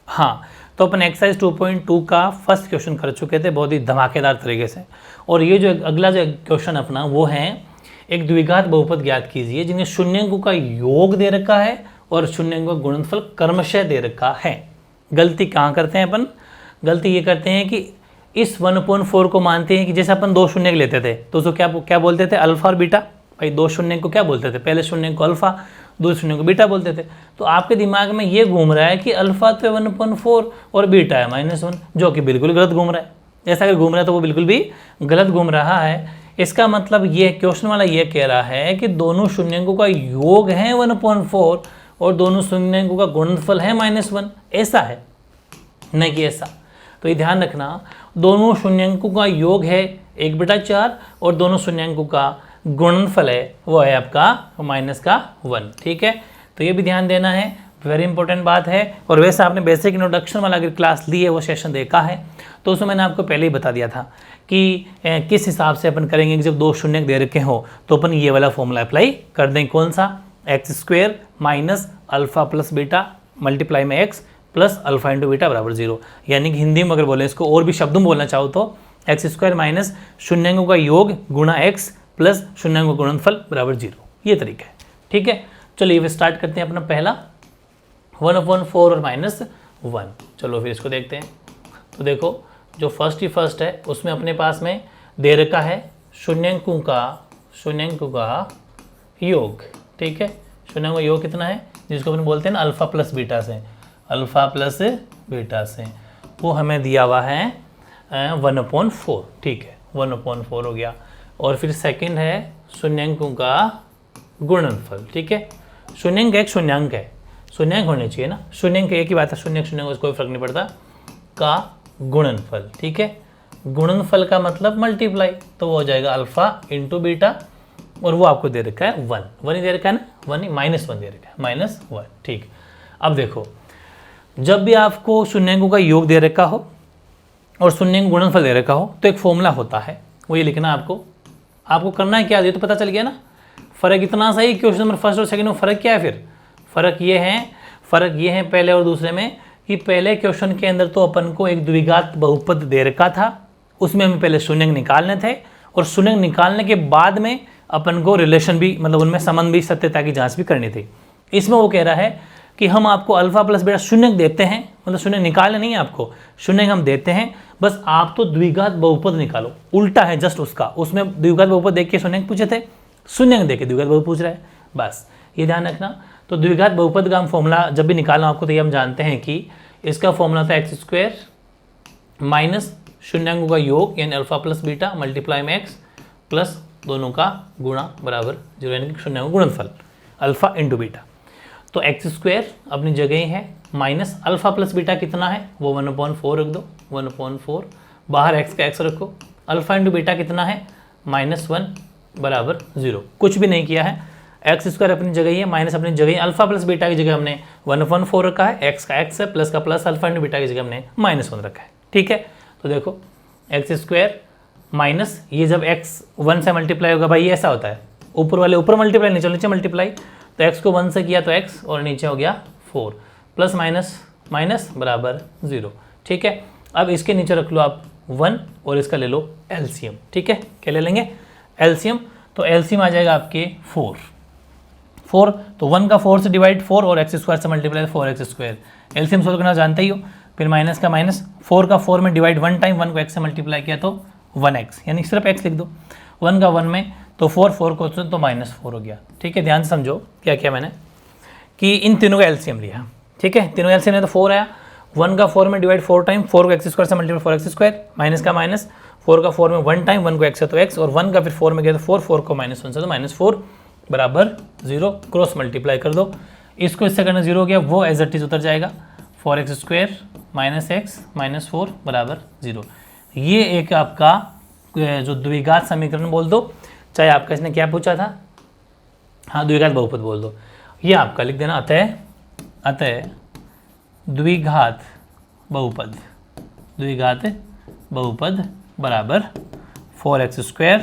हाँ, तो अपन एक्सरसाइज 2.2 का फर्स्ट क्वेश्चन कर चुके थे बहुत ही धमाकेदार तरीके से। और ये जो अगला जो क्वेश्चन अपना वो है, एक द्विघात बहुपद ज्ञात कीजिए जिन्हें शून्यंकों का योग दे रखा है और शून्यंकों का गुणनफल क्रमशः दे रखा है। गलती कहाँ करते हैं अपन? गलती ये करते हैं कि इस 1/4 को मानते हैं कि जैसे अपन दो शून्य लेते थे तो उसको क्या बोलते थे? अल्फा और बीटा। भाई दो शून्य को क्या बोलते थे? पहले शून्य को अल्फा, दूसरे शून्य को बीटा बोलते थे। तो आपके दिमाग में ये घूम रहा है कि अल्फा तो 1/4 और बीटा है -1, जो कि बिल्कुल गलत घूम रहा है। ऐसा अगर घूम रहा है तो वो बिल्कुल भी गलत घूम रहा है। इसका मतलब ये क्वेश्चन वाला ये कह रहा है कि दोनों शून्यंकों का योग है 1/4 और दोनों शून्यंकों का गुणनफल है -1। ऐसा है, नहीं कि ऐसा। तो ये ध्यान रखना, दोनों शून्यंकों का योग है 1/4 और दोनों शून्यंकों का गुणनफल है वो है आपका -1। ठीक है, तो ये भी ध्यान देना है, वेरी इंपॉर्टेंट बात है। और वैसे आपने बेसिक इंट्रोडक्शन वाला अगर क्लास ली है, वो सेशन देखा है, तो उसमें मैंने आपको पहले ही बता दिया था कि किस हिसाब से अपन करेंगे कि जब दो शून्य दे रखे हो तो अपन ये वाला फॉर्मूला अप्लाई कर दें। कौन सा? x² minus alpha plus beta multiply में x plus alpha into beta बराबर 0। यानी कि हिंदी में अगर बोले इसको और भी शब्दों में बोलना चाहो तो x² माइनस शून्यंकों का योग गुणा x प्लस शून्यंकों का गुणनफल बराबर 0। ये तरीका है। ठीक है, चलिए ये स्टार्ट करते हैं अपना पहला 1/4 और -1। चलो फिर इसको देखते हैं। तो देखो जो फर्स्ट है उसमें अपने पास में दे रखा है शून्यंकों का योग। ठीक है, शून्यंकों का योग कितना है, जिसको अपन बोलते हैं ना अल्फा प्लस बीटा से, वो हमें दिया हुआ है 1/4। ठीक है, 1/4 हो गया। और फिर सेकंड है शून्यंकों का गुणनफल। ठीक है, शून्यंक एक शून्यंक है, शून्यंक होने चाहिए ना, शून्यंक एक ही बात है, शून्यंक कोई फर्क नहीं पड़ता, का गुणनफल। ठीक है, गुणनफल का मतलब मल्टीप्लाई, तो वो हो जाएगा अल्फा इंटू बीटा और वो आपको दे रखा है 1 ही दे रखा है ना, 1 ही -1 दे रखा है -1। ठीक, अब देखो जब भी आपको शून्यंकों का योग दे रखा हो और शून्यंक गुणनफल दे रखा हो तो एक फॉर्मूला होता है, वो ये लिखना आपको करना है क्या, ये तो पता चल गया ना। फ़र्क इतना सही, क्वेश्चन नंबर फर्स्ट और सेकंड में फ़र्क क्या है? फिर फ़र्क ये है पहले और दूसरे में कि पहले क्वेश्चन के अंदर तो अपन को एक द्विघात बहुपद दे रखा था, उसमें हमें पहले शून्यंक निकालने थे और शून्यंक निकालने के बाद में अपन को रिलेशन भी, मतलब उनमें संबंध भी, सत्यता की जांच भी करनी थी। इसमें वो कह रहा है कि हम आपको अल्फा प्लस बीटा शून्यंक देते हैं, मतलब शून्यंक निकालने नहीं है आपको, शून्यंक हम देते हैं, बस आप तो द्विघात बहुपद निकालो। उल्टा है जस्ट उसका, उसमें द्विघात बहुपद देख के शून्यंक पूछे थे, शून्यंक देख के द्विघात बहुपद पूछ रहा है, बस ये ध्यान रखना। तो द्विघात बहुपद का हम फॉर्मूला जब भी निकालना आपको, तो ये हम जानते हैं कि इसका फॉर्मूला था x² माइनस शून्यंकों का योग यानी अल्फा प्लस बीटा मल्टीप्लाई में x प्लस दोनों का गुणा बराबर 0, यानी कि शून्यंकों का गुणनफल अल्फा इंटू बीटा। तो x² अपनी जगह ही है, माइनस अल्फा प्लस बीटा कितना है वो 1/4 रख दो, 1/4 बाहर x का x रखो, अल्फा इंटू बीटा कितना है -1 बराबर 0। कुछ भी नहीं किया है, x² अपनी जगह ही है, माइनस अपनी जगह ही, अल्फा प्लस बीटा की जगह हमने 1/4 रखा है, x का x है, प्लस का प्लस, अल्फा इंटू बीटा की जगह हमने -1 रखा है। ठीक है, तो देखो x² माइनस ये जब x 1 से मल्टीप्लाई होगा, भाई ये ऐसा होता है, ऊपर वाले ऊपर मल्टीप्लाई, नीचे मल्टीप्लाई, तो x को 1 से किया तो x और नीचे हो गया 4, प्लस माइनस बराबर 0। ठीक है, अब इसके नीचे रख लो आप 1 और इसका ले लो एलसीएम। ठीक है, क्या ले लेंगे? एलसीएम। तो एलसीएम आ जाएगा आपके 4, तो 1 का 4 से डिवाइड 4 और x² से मल्टीप्लाई 4x², एलसीएम सोल्व करना जानते ही हो। फिर माइनस का माइनस, 4 का 4 में डिवाइड 1 टाइम, 1 को x से मल्टीप्लाई किया तो 1x, यानी सिर्फ x लिख दो, 1 का 1 में तो 4 को तो -4 हो गया। ठीक है, ध्यान से समझो क्या किया मैंने कि इन तीनों का एलसीएम लिया। ठीक है, तीनों एलसीएम लिया तो 4 आया, 1 का 4 में डिवाइड 4 टाइम, 4 को x² से मल्टीप्लाई 4x², माइनस का माइनस, 4 का 4 में 1 टाइम, 1 को x है तो x, और 1 का फिर 4 में गया तो 4 को -1 से तो -4 बराबर 0, क्रॉस मल्टीप्लाई कर दो, इसको इससे करना 0 हो गया, वो एज इट इज उतर जाएगा, 4x² -x -4 बराबर 0। ये एक आपका जो द्विघात समीकरण बोल दो, चाहे आपका इसने क्या पूछा था, हाँ द्विघात बहुपद बोल दो, ये आपका लिख देना, अतः द्विघात बहुपद बराबर 4x²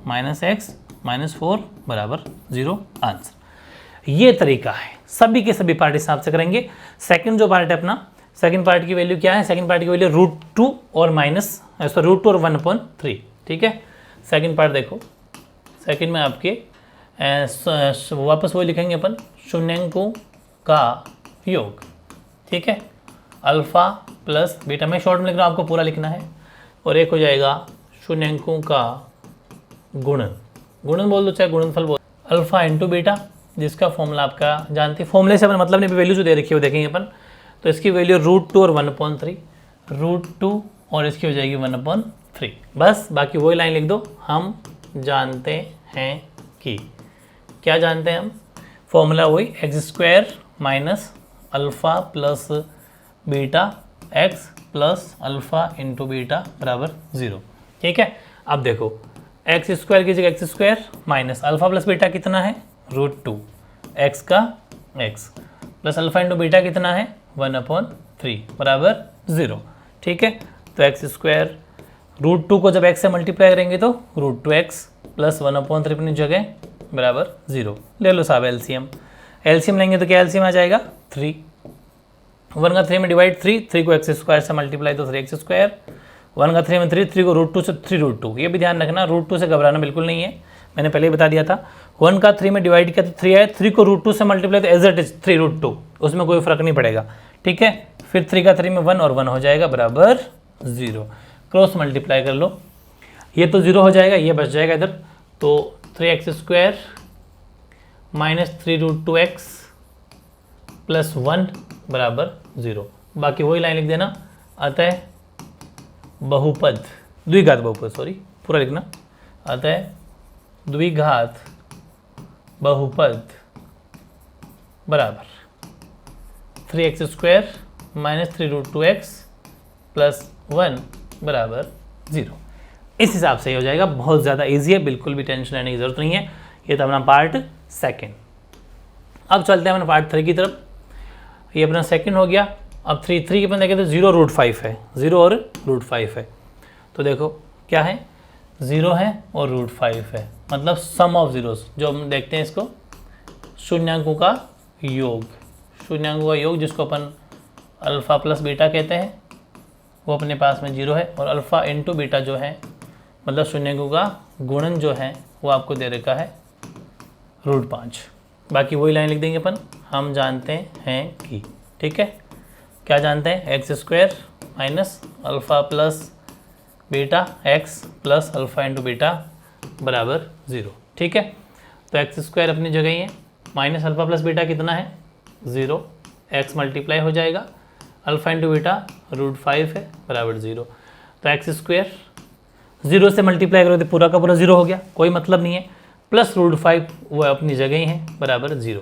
-x -4 बराबर 0 आंसर। ये तरीका है, सभी के सभी पार्ट हिसाब से करेंगे। सेकंड जो पार्ट है अपना सेकंड पार्ट की वैल्यू क्या है, सेकंड पार्ट की वैल्यू √2 और माइनस √2 और 1/3, ठीक है। सेकंड पार्ट देखो, सेकंड में आपके वापस वो लिखेंगे अपन शून्यंकों का योग, ठीक है, अल्फ़ा प्लस बीटा। मैं शॉर्ट में लिख रहा हूँ, आपको पूरा लिखना है। और एक हो जाएगा शून्यंकों का गुणन, गुणन बोल दो चाहे गुणनफल बोल, अल्फ़ा इंटू बीटा, जिसका फॉर्मूला आपका जानते हैं। फॉर्मूले से अपन मतलब नहीं, वैल्यू जो दे रखी है वो देखेंगे अपन। तो इसकी वैल्यू √2 और 1/3, √2 और इसकी हो जाएगी 1/3। बस बाकी वही लाइन लिख दो, हम जानते हैं कि, क्या जानते हैं हम, फॉर्मूला वही x² minus alpha plus beta x plus alpha into beta बराबर 0, ठीक है। अब देखो x² की जगह x² minus alpha plus beta कितना है √2, x का x plus alpha into beta कितना है 1/3 बराबर 0, ठीक है। तो x² √2 को जब x से मल्टीप्लाई करेंगे तो √2x प्लस 1/3 अपनी जगह बराबर 0। ले लो साहब एलसीएम, एलसीएम लेंगे तो क्या एलसीएम आ जाएगा 3, 1 का 3 में डिवाइड 3 को x² से मल्टीप्लाई तो 3x², 1 का 3 में 3 को √2 से 3√2। ये भी ध्यान रखना, √2 से घबराना बिल्कुल नहीं है, मैंने पहले ही बता दिया था। 1 का 3 में डिवाइड किया तो 3 आया, 3 को √2 से मल्टीप्लाई तो एज इट इज 3√2, उसमें कोई फर्क नहीं पड़ेगा, ठीक है। फिर 3 का 3 में 1 और 1 हो जाएगा बराबर 0, क्रॉस मल्टीप्लाई कर लो, ये तो 0 हो जाएगा, ये बच जाएगा इधर। तो 3x² माइनस 3√2x प्लस 1 बराबर 0। बाकी वही लाइन लिख देना, अतः बहुपद, द्विघात बहुपद, सॉरी पूरा लिखना, अतः द्विघात बहुपद बराबर 3x² माइनस 3√2x प्लस 1 बराबर 0। इस हिसाब से ही हो जाएगा, बहुत ज़्यादा इजी है, बिल्कुल भी टेंशन लेने की जरूरत नहीं है। ये था अपना पार्ट सेकंड। अब चलते हैं अपना पार्ट 3 की तरफ। ये अपना सेकंड हो गया। अब 3 के अपन देखें तो 0√5 है, 0 और √5 है। तो देखो क्या है, 0 है और √5 है, मतलब सम ऑफ जीरोस, जो हम देखते हैं इसको शून्यांकों का योग, शून्यांकों का योग जिसको अपन अल्फ़ा प्लस बीटा कहते हैं, वो अपने पास में 0 है। और अल्फ़ा इंटू बीटा जो है मतलब शून्यांकों का गुणन जो है वो आपको दे रखा है √5। बाकी वही लाइन लिख देंगे अपन, हम जानते हैं कि, ठीक है। क्या जानते हैं, x² minus alpha plus beta x plus alpha into beta बराबर 0, ठीक है। तो x² अपनी जगह ही है, माइनस अल्फ़ा प्लस बीटा कितना है 0, x मल्टीप्लाई हो जाएगा, अल्फ़ा इंटू बीटा √5 है बराबर 0। तो x² 0 से मल्टीप्लाई करो तो पूरा का पूरा 0 हो गया, कोई मतलब नहीं है, प्लस √5 वो अपनी जगह ही है बराबर 0।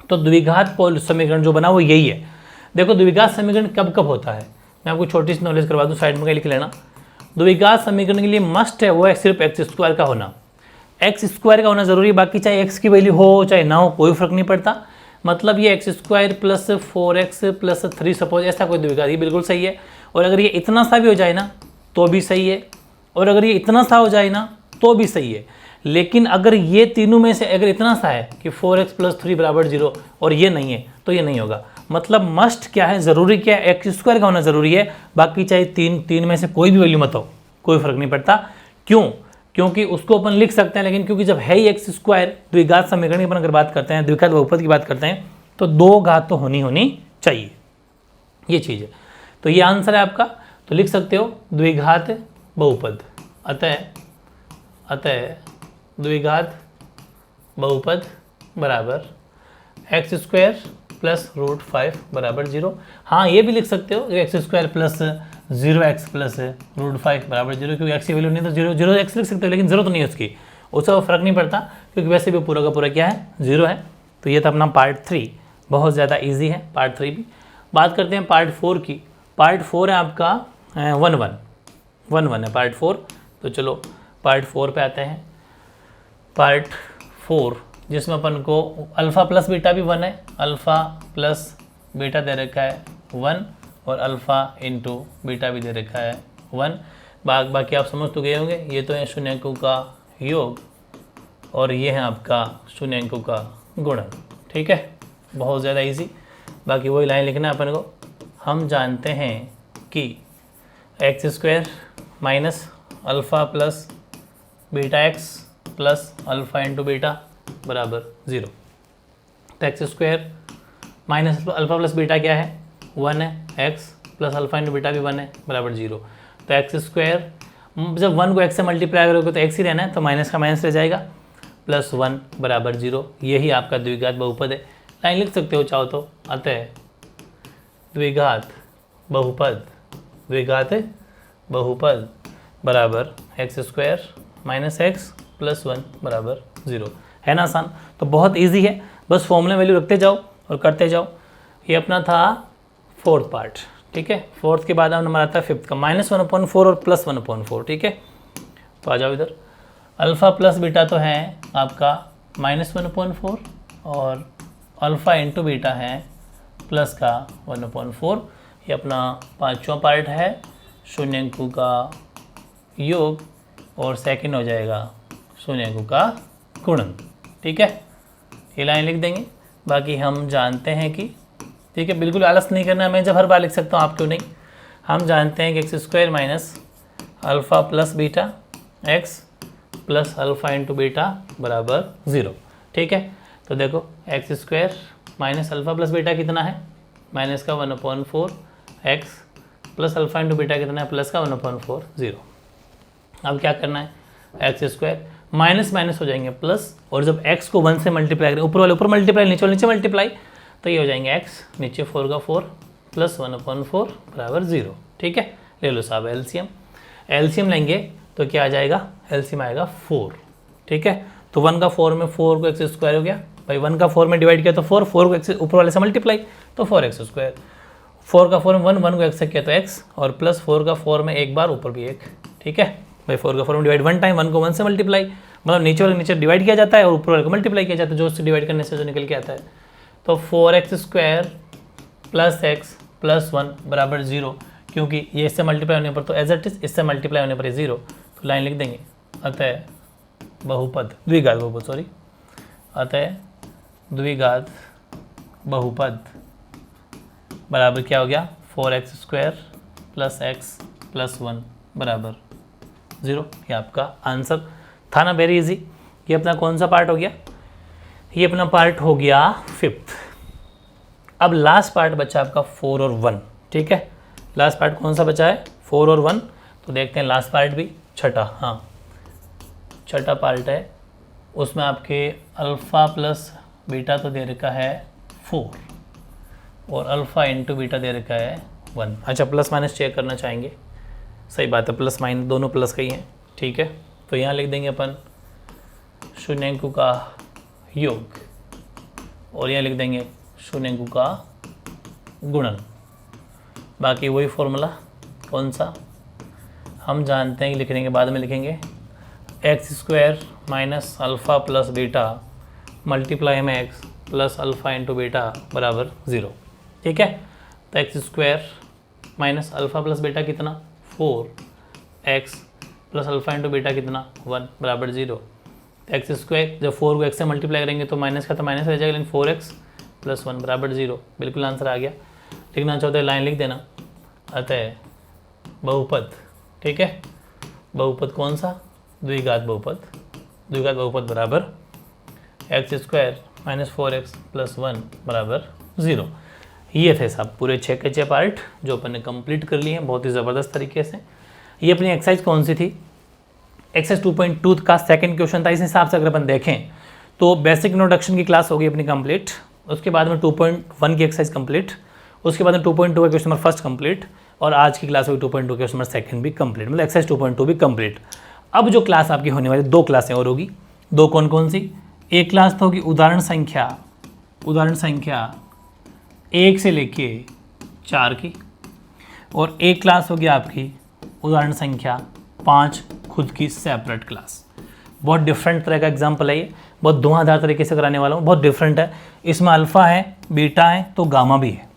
तो द्विघात समीकरण जो बना वो यही है। देखो द्विघात समीकरण कब कब होता है, मैं आपको छोटी सी नॉलेज करवा दूँ, साइड में लिख लेना। द्विघात समीकरण के लिए मस्ट है वो है सिर्फ x² का होना, x² का होना जरूरी है, बाकी चाहे x की वैल्यू हो चाहे ना हो कोई फर्क नहीं पड़ता। मतलब ये x² plus 4x plus 3 suppose ऐसा कोई द्विघात, ये बिल्कुल सही है। और अगर ये इतना सा भी हो जाए ना तो भी सही है, और अगर ये इतना सा हो जाए ना तो भी सही है। लेकिन अगर ये तीनों में से अगर इतना सा है कि 4x प्लस 3 बराबर 0 और ये नहीं है तो ये नहीं होगा। मतलब मस्ट क्या है, ज़रूरी क्या है, x² का होना ज़रूरी है, बाकी चाहे तीन में से कोई भी वैल्यू मत हो कोई फर्क नहीं पड़ता। क्यों, क्योंकि उसको अपन लिख सकते हैं, लेकिन क्योंकि जब है ही x² द्विघात समीकरण की अपन अगर बात करते हैं, द्विघात बहुपद की बात करते हैं, तो 2 घात तो होनी चाहिए, ये चीज़ है। तो ये आंसर है आपका, तो लिख सकते हो द्विघात बहुपद, अतः द्विघात बहुपद बराबर x² प्लस √5 बराबर 0। हाँ ये भी लिख सकते हो x² प्लस 0x प्लस √5 बराबर 0, क्योंकि x की वैल्यू नहीं तो 0x लिख सकते हो, लेकिन ज़रूरत नहीं है उसकी, उससे फ़र्क नहीं पड़ता, क्योंकि वैसे भी पूरा का पूरा क्या है 0 है। तो ये था अपना पार्ट 3, बहुत ज़्यादा ईजी है पार्ट 3 भी। बात करते हैं पार्ट 4 की। पार्ट 4 है आपका 1 है पार्ट 4। तो चलो पार्ट 4 पे आते हैं। पार्ट 4 जिसमें अपन को अल्फ़ा प्लस बीटा भी 1 है, अल्फ़ा प्लस बीटा दे रखा है 1 और अल्फ़ा इंटू बीटा भी दे रखा है 1। बाकी आप समझ तो गए होंगे, ये तो है शून्यांकों का योग और ये है आपका शून्यांकों का गुणन, ठीक है, बहुत ज़्यादा इजी। बाकी वही लाइन लिखना है अपन को, हम जानते हैं कि x square minus alpha plus beta x plus alpha into beta बराबर 0। तो x square minus alpha plus beta क्या है 1 है, x plus alpha into beta भी 1 है बराबर 0। तो एक्स स्क्वायर जब 1 को x से मल्टीप्लाई करोगे तो x ही रहना है, तो माइनस का माइनस रह जाएगा, प्लस 1 बराबर 0। यही आपका द्विघात बहुपद है। लाइन लिख सकते हो चाहो तो। अतः द्विघात बहुपद बराबर x square minus x plus 1 बराबर 0। है ना आसान? तो बहुत ईजी है, बस फॉर्मूला वैल्यू रखते जाओ और करते जाओ। ये अपना था फोर्थ पार्ट, ठीक है। फोर्थ के बाद अब नंबर आता है फिफ्थ का, -1/4 और +1/4, ठीक है। तो आ जाओ इधर। अल्फ़ा प्लस बीटा तो है आपका -1/4 और अल्फ़ा इंटू बीटा है प्लस का 1/4। ये अपना पांचवा पार्ट है, शून्यंकों का योग, और सेकंड हो जाएगा शून्यंकों का गुणन, ठीक है। ये लाइन लिख देंगे। बाकी हम जानते हैं कि, ठीक है, बिल्कुल आलस नहीं करना है, मैं जब हर बार लिख सकता हूँ, आप क्यों नहीं। हम जानते हैं कि x square minus alpha plus beta x plus alpha into beta बराबर 0, ठीक है। तो देखो x square minus alpha plus beta कितना है, माइनस का 1/4 x plus alpha into beta कितना है, प्लस का 1/4 0। अब क्या करना है, एक्स स्क्वायर माइनस माइनस हो जाएंगे प्लस, और जब x को 1 से मल्टीप्लाई करें, ऊपर वाले ऊपर मल्टीप्लाई, नीचे वाले नीचे मल्टीप्लाई, तो ये हो जाएंगे x नीचे 4 का 4 प्लस 1/4 बराबर 0, ठीक है। ले लो साहब एलसीएम लेंगे तो क्या आ जाएगा, एलसीएम आएगा 4, ठीक है। तो 1 का 4 में 4 को एक्स स्क्वायर हो गया भाई, 1 का 4 में डिवाइड किया तो 4 को एक्स ऊपर वाले से मल्टीप्लाई तो 4x स्क्वायर, 4 का 4 में 1 को एक्स से किया तो x, और प्लस 4 का 4 में एक बार ऊपर भी एक, ठीक है भाई। 4 का 4 में डिवाइड 1 टाइम, 1 को 1 से मल्टीप्लाई, मतलब नीचे वाले नीचे डिवाइड किया जाता है और ऊपर वाले को मल्टीप्लाई किया जाता है, जो उससे डिवाइड करने से जो निकल के आता है। तो 4x square plus x plus 1 बराबर 0, क्योंकि ये इससे मल्टीप्लाई होने पर तो एज इट इज, इससे मल्टीप्लाई होने पर 0, तो लाइन लिख देंगे। अतः द्विघात बहुपद बराबर क्या हो गया, 4x square plus x plus 1 बराबर 0। ये आपका आंसर था ना, वेरी इजी। ये अपना कौन सा पार्ट हो गया, ये अपना पार्ट हो गया फिफ्थ। अब लास्ट पार्ट बचा आपका 4 और 1, ठीक है। लास्ट पार्ट कौन सा बचा है, 4 और 1, तो देखते हैं लास्ट पार्ट भी, छठा पार्ट है। उसमें आपके अल्फ़ा प्लस बीटा तो दे रखा है 4 और अल्फ़ा इंटू बीटा दे रखा है 1। अच्छा, प्लस माइनस चेक करना चाहेंगे, सही बात है, प्लस माइनस दोनों प्लस का ही है, ठीक है। तो यहाँ लिख देंगे अपन शून्यंकों का योग, और यहाँ लिख देंगे शून्यंकों का गुणन। बाकी वही फॉर्मूला कौन सा हम जानते हैं कि लिखने के बाद में लिखेंगे, x square minus alpha plus beta multiply में x plus alpha into beta बराबर 0, ठीक है। तो x square minus alpha plus beta कितना 4x plus alpha into beta कितना 1 बराबर 0। एक्स स्क्वायर जब 4 को x से मल्टीप्लाई करेंगे तो माइनस का तो माइनस रह जाएगा, लेकिन 4x प्लस 1 बराबर 0, बिल्कुल आंसर आ गया। लिखना चाहते हैं लाइन लिख देना। अतः बहुपद, ठीक है, बहुपद कौन सा, द्विघात बहुपद बराबर x square minus 4x plus 1 बराबर 0। ये थे साहब पूरे 6 के 6 पार्ट जो अपन ने कंप्लीट कर लिए हैं बहुत ही ज़बरदस्त तरीके से। ये अपनी एक्सरसाइज कौन सी थी, एक्सरसाइज 2.2 का सेकंड क्वेश्चन था। इस हिसाब से अगर अपन देखें तो बेसिक इंट्रोडक्शन की क्लास होगी अपनी कंप्लीट, उसके बाद में 2.1 की एक्सरसाइज कंप्लीट, उसके बाद में 2.2 का क्वेश्चन नंबर फर्स्ट कंप्लीट, और आज की क्लास होगी 2.2 क्वेश्चन नंबर सेकंड भी कंप्लीट, मतलब एक्सरसाइज 2.2 भी कंप्लीट। अब जो क्लास आपकी होने वाली 2 क्लासें और होगी, 2 कौन कौन सी, एक क्लास तो होगी उदाहरण संख्या 1 से लेके 4 की, और एक क्लास होगी आपकी उदाहरण संख्या 5 खुद की सेपरेट क्लास। बहुत डिफरेंट तरह का एग्जाम्पल है ये, बहुत धुआंधार तरीके से कराने वाला हूँ, बहुत डिफरेंट है। इसमें अल्फ़ा है, बीटा है, तो गामा भी है,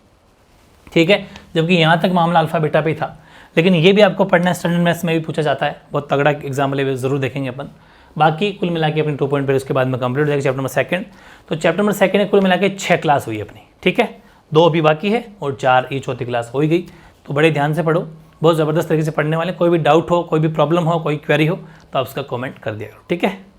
ठीक है। जबकि यहाँ तक मामला अल्फ़ा बीटा पे था, लेकिन ये भी आपको पढ़ना है, स्टैंडर्ड मैथ्स में भी पूछा जाता है, बहुत तगड़ा एग्जाम्पल है, ज़रूर देखेंगे अपन। बाकी कुल मिला के अपनी 2 पॉइंट पर उसके बाद में कंप्लीट हो जाएगा चैप्टर नंबर सेकंड। तो चैप्टर नंबर सेकंड में कुल मिला के 6 क्लास हुई अपनी, ठीक है। 2 अभी बाकी है और 4 ये चौथी क्लास हो ही गई। तो बड़े ध्यान से पढ़ो, बहुत ज़बरदस्त तरीके से पढ़ने वाले। कोई भी डाउट हो, कोई भी प्रॉब्लम हो, कोई क्वेरी हो तो आप उसका कमेंट कर दिया करो, ठीक है।